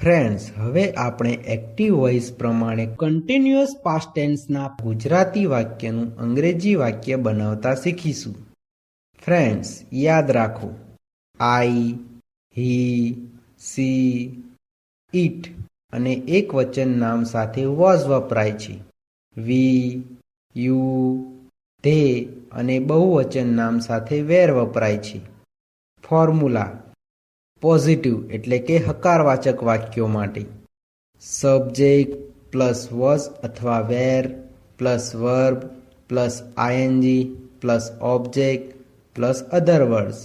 Friends, હવે આપણે active voice પ્રમાણે કન્ટિન્યુઅસ પાસ્ટ ટેન્સના ગુજરાતી વાક્યનું અંગ્રેજી વાક્ય બનાવતા શીખીશું. ફ્રેન્ડ્સ, યાદ રાખો, આઈ, હી, સી, ઇટ અને એક વચન નામ સાથે વોઝ વપરાય છે. વી, યુ, ધે અને બહુવચન નામ સાથે વેર વપરાય છે. ફોર્મ્યુલા: પોઝિટિવ એટલે કે હકારવાચક વાક્યો માટે સબ્જેક્ટ પ્લસ વોઝ અથવા were plus verb plus ING plus object plus other words.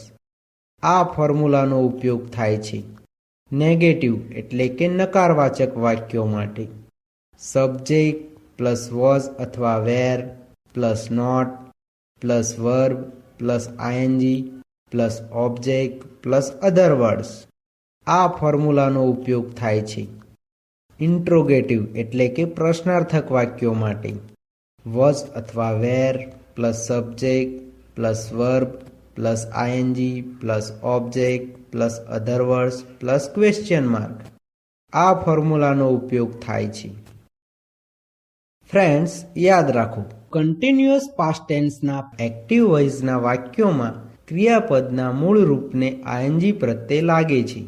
આ ફોર્મ્યુલાનો ઉપયોગ થાય છે. નેગેટિવ એટલે કે નકારવાચક વાક્યો માટે સબ્જેક્ટ પ્લસ વોઝ અથવા were plus not plus verb plus ING plus object plus other words. આ ફોર્મ્યુલાનો ઉપયોગ થાય છે. ઇન્ટ્રોગેટિવ એટલે કે પ્રશ્નાર્થક વાક્યો માટે વોઝ અથવા were plus subject plus verb plus ING plus object plus other words plus question mark. આ ફોર્મ્યુલાનો ઉપયોગ થાય છે. ફ્રેન્ડ્સ, યાદ રાખો, કન્ટિન્યુઅસ પાસ્ટ ટેન્સના એક્ટિવ વોઇસના વાક્યોમાં ક્રિયાપદના મૂળ રૂપને આઈએનજી પ્રત્યે લાગે છે.